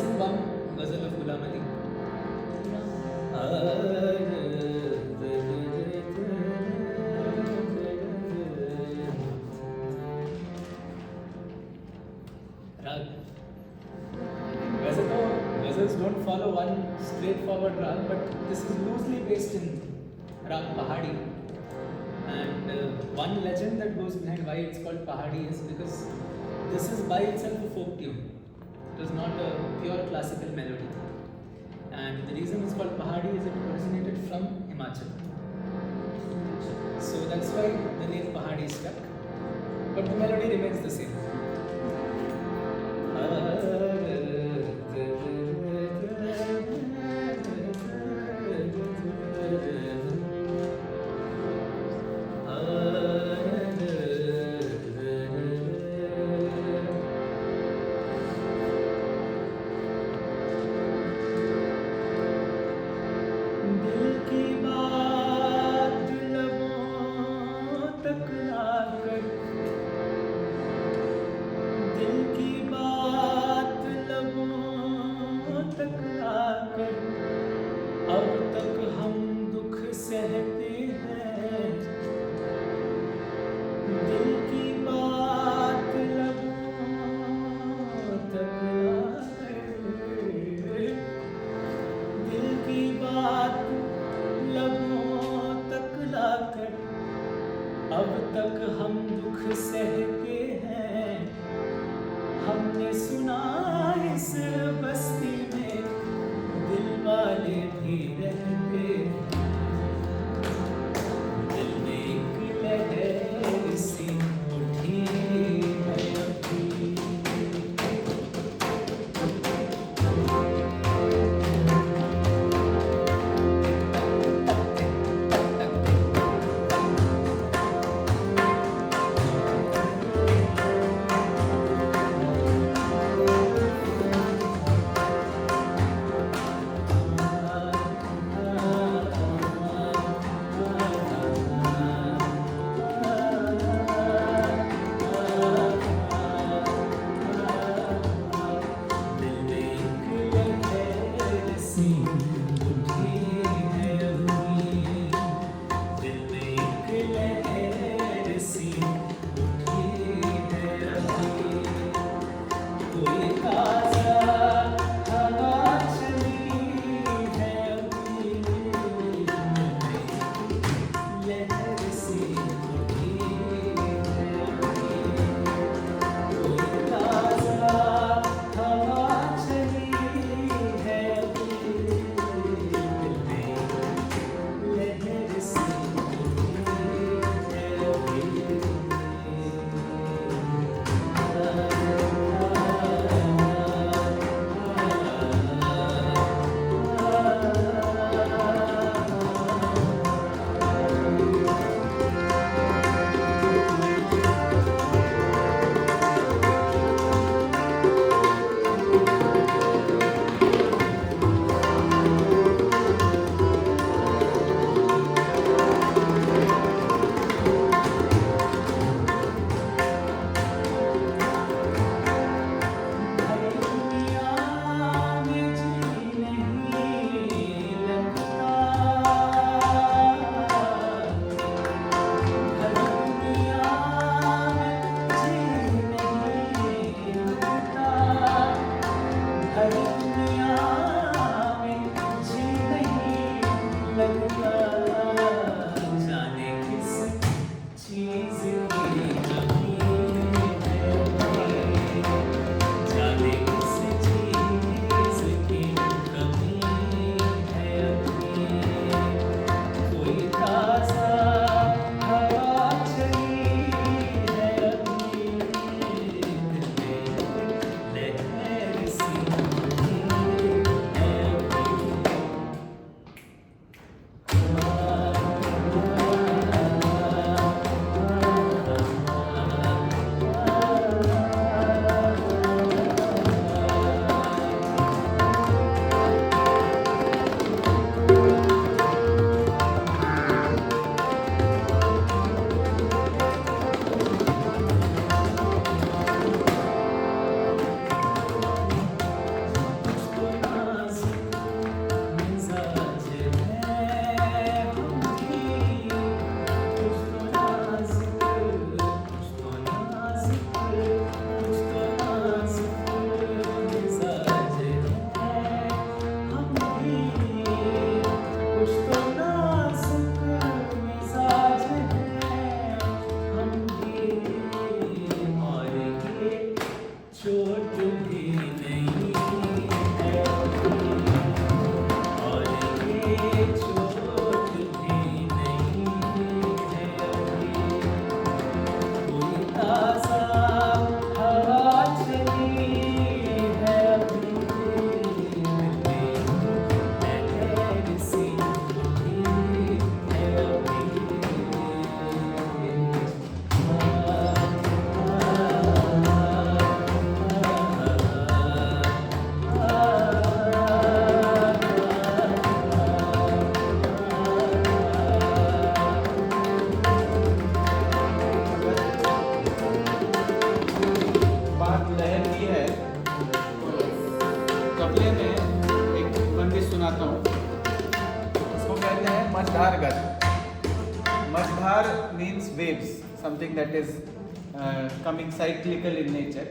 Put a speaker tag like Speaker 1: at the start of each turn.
Speaker 1: sing one ghazal of Ghulam Ali. Rag. वैसे तो ghazals don't follow one straightforward rag, but this is loosely based in rag Pahadi. And one legend that goes behind why it's called Pahadi is because this is by itself a folk tune. It is not a pure classical melody. And the reason it's called Pahadi is it originated from Himachal. So that's why the name Pahadi is stuck. But the melody remains the same. दिल की बात लबों तक लाकर, दिल की बात लबों तक लाकर, अब तक हम दुख सहते हैं। दिल की बात लबों तक लाकर, दिल की बात लबों तक लाकर, अब तक हम दुख सहते हैं। हमने सुना इस बस्ती में दिल वाले भी रहते हैं। दिल में एक लहर सी उठ
Speaker 2: Mashdhar Gat. Mashdhar means waves, something that is coming cyclical in nature.